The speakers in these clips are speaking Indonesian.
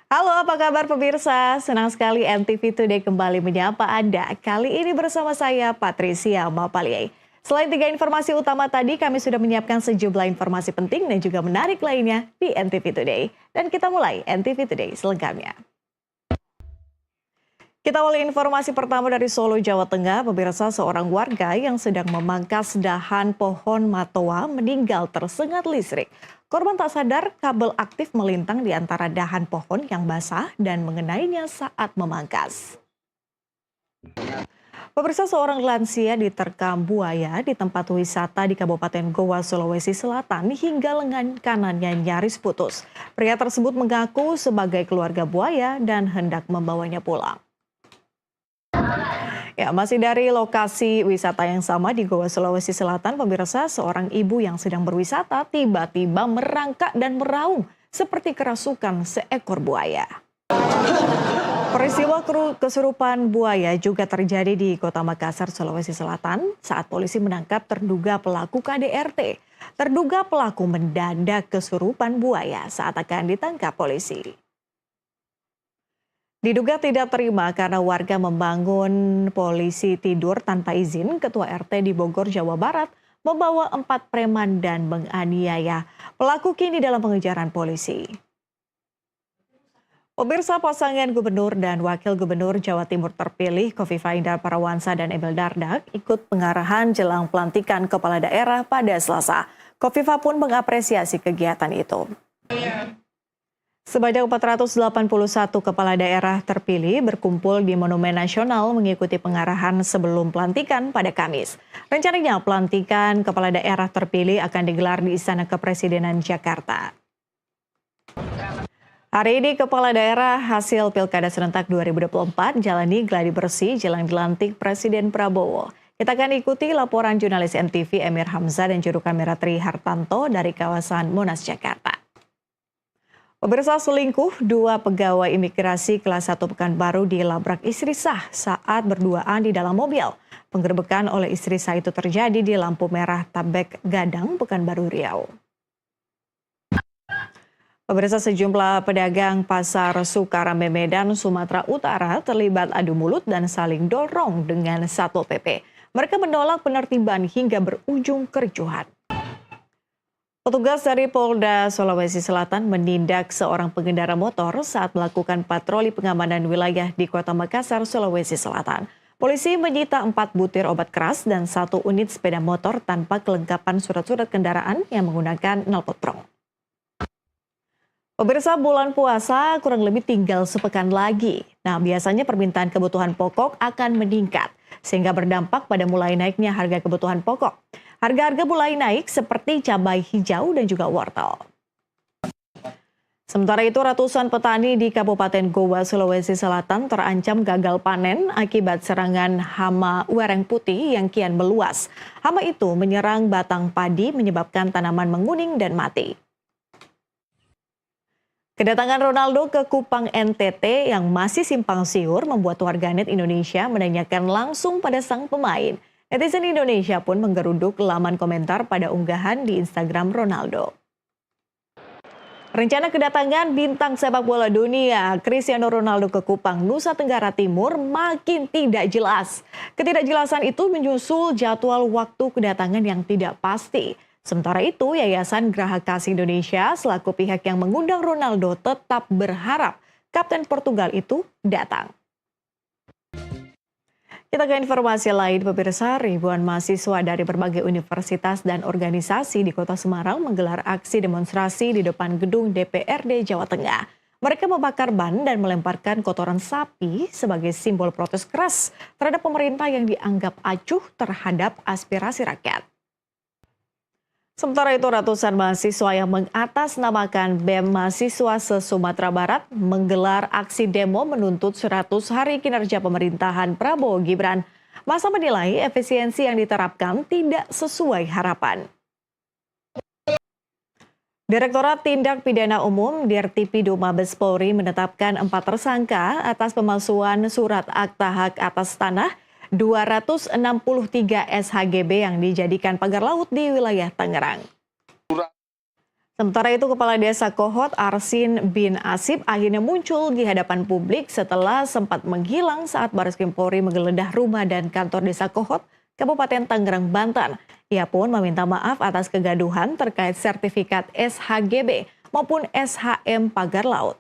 Halo, apa kabar pemirsa? Senang sekali NTV Today kembali menyapa Anda. Kali ini bersama saya, Patricia Mapaliei. Selain 3 informasi utama tadi, kami sudah menyiapkan sejumlah informasi penting dan juga menarik lainnya di NTV Today. Dan kita mulai NTV Today selengkapnya. Kita awali informasi pertama dari Solo, Jawa Tengah. Pemirsa, seorang warga yang sedang memangkas dahan pohon matoa meninggal tersengat listrik. Korban tak sadar kabel aktif melintang di antara dahan pohon yang basah dan mengenainya saat memangkas. Pemirsa, seorang lansia diterkam buaya di tempat wisata di Kabupaten Goa, Sulawesi Selatan hingga lengan kanannya nyaris putus. Pria tersebut mengaku sebagai keluarga buaya dan hendak membawanya pulang. Ya, masih dari lokasi wisata yang sama di Goa, Sulawesi Selatan, pemirsa, seorang ibu yang sedang berwisata tiba-tiba merangkak dan meraung seperti kerasukan seekor buaya. Peristiwa kesurupan buaya juga terjadi di Kota Makassar, Sulawesi Selatan saat polisi menangkap terduga pelaku KDRT. Terduga pelaku mendadak kesurupan buaya saat akan ditangkap polisi. Diduga tidak terima karena warga membangun polisi tidur tanpa izin, Ketua RT di Bogor, Jawa Barat membawa 4 preman dan menganiaya. Pelaku kini dalam pengejaran polisi. Pemirsa, pasangan gubernur dan wakil gubernur Jawa Timur terpilih Khofifah Indar Parawansa dan Emil Dardak ikut pengarahan jelang pelantikan kepala daerah pada Selasa. Khofifah pun mengapresiasi kegiatan itu. Sebanyak 481 kepala daerah terpilih berkumpul di Monumen Nasional mengikuti pengarahan sebelum pelantikan pada Kamis. Rencananya pelantikan kepala daerah terpilih akan digelar di Istana Kepresidenan Jakarta. Hari ini kepala daerah hasil Pilkada Serentak 2024 jalani gladi bersih jelang dilantik Presiden Prabowo. Kita akan ikuti laporan jurnalis NTV Emir Hamzah dan juru kamera Tri Hartanto dari kawasan Monas, Jakarta. Pemirsa, selingkuh 2 pegawai imigrasi kelas 1 Pekanbaru dilabrak istri sah saat berduaan di dalam mobil. Penggerebekan oleh istri sah itu terjadi di lampu merah Tabek Gadang, Pekanbaru Riau. Pemirsa, sejumlah pedagang pasar Sukarame Medan, Sumatera Utara terlibat adu mulut dan saling dorong dengan Satpol PP. Mereka menolak penertiban hingga berujung kericuhan. Petugas dari Polda Sulawesi Selatan menindak seorang pengendara motor saat melakukan patroli pengamanan wilayah di Kota Makassar, Sulawesi Selatan. Polisi menyita 4 butir obat keras dan 1 unit sepeda motor tanpa kelengkapan surat-surat kendaraan yang menggunakan knalpotprong. Pemirsa, bulan puasa kurang lebih tinggal sepekan lagi. Nah, biasanya permintaan kebutuhan pokok akan meningkat, sehingga berdampak pada mulai naiknya harga kebutuhan pokok. Harga-harga mulai naik seperti cabai hijau dan juga wortel. Sementara itu, ratusan petani di Kabupaten Goa, Sulawesi Selatan terancam gagal panen akibat serangan hama wereng putih yang kian meluas. Hama itu menyerang batang padi menyebabkan tanaman menguning dan mati. Kedatangan Ronaldo ke Kupang NTT yang masih simpang siur membuat warganet Indonesia menanyakan langsung pada sang pemain. Netizen Indonesia pun menggeruduk laman komentar pada unggahan di Instagram Ronaldo. Rencana kedatangan bintang sepak bola dunia Cristiano Ronaldo ke Kupang, Nusa Tenggara Timur makin tidak jelas. Ketidakjelasan itu menyusul jadwal waktu kedatangan yang tidak pasti. Sementara itu, Yayasan Graha Kasih Indonesia selaku pihak yang mengundang Ronaldo tetap berharap Kapten Portugal itu datang. Kita ke informasi lain, pemirsa. Ribuan mahasiswa dari berbagai universitas dan organisasi di Kota Semarang menggelar aksi demonstrasi di depan gedung DPRD Jawa Tengah. Mereka membakar ban dan melemparkan kotoran sapi sebagai simbol protes keras terhadap pemerintah yang dianggap acuh terhadap aspirasi rakyat. Sementara itu, ratusan mahasiswa yang mengatasnamakan BEM Mahasiswa se-Sumatera Barat menggelar aksi demo menuntut 100 hari kinerja pemerintahan Prabowo Gibran. Masa menilai efisiensi yang diterapkan tidak sesuai harapan. Direktorat Tindak Pidana Umum Dirtipidum Mabes Polri menetapkan 4 tersangka atas pemalsuan surat akta hak atas tanah 263 SHGB yang dijadikan pagar laut di wilayah Tangerang. Sementara itu, Kepala Desa Kohot Arsin bin Asib akhirnya muncul di hadapan publik setelah sempat menghilang saat Baris Krim Polri menggeledah rumah dan kantor Desa Kohot, Kabupaten Tangerang, Banten. Ia pun meminta maaf atas kegaduhan terkait sertifikat SHGB maupun SHM pagar laut.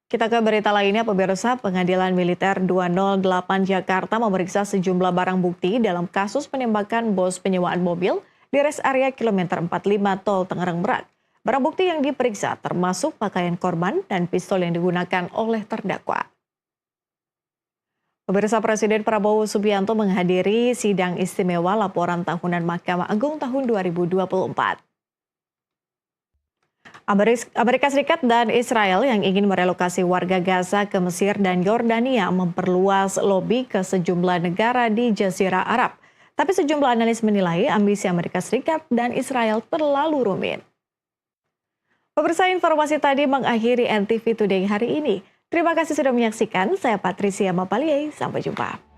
Kita ke berita lainnya, pemirsa. Pengadilan Militer 208 Jakarta memeriksa sejumlah barang bukti dalam kasus penembakan bos penyewaan mobil di res area kilometer 45 Tol Tangerang Merak. Barang bukti yang diperiksa termasuk pakaian korban dan pistol yang digunakan oleh terdakwa. Pemirsa, Presiden Prabowo Subianto menghadiri sidang istimewa laporan tahunan Mahkamah Agung tahun 2024. Amerika Serikat dan Israel yang ingin merelokasi warga Gaza ke Mesir dan Yordania memperluas lobi ke sejumlah negara di Jazirah Arab. Tapi sejumlah analis menilai ambisi Amerika Serikat dan Israel terlalu rumit. Pemirsa, informasi tadi mengakhiri NTV Today hari ini. Terima kasih sudah menyaksikan. Saya Patricia Mapalie. Sampai jumpa.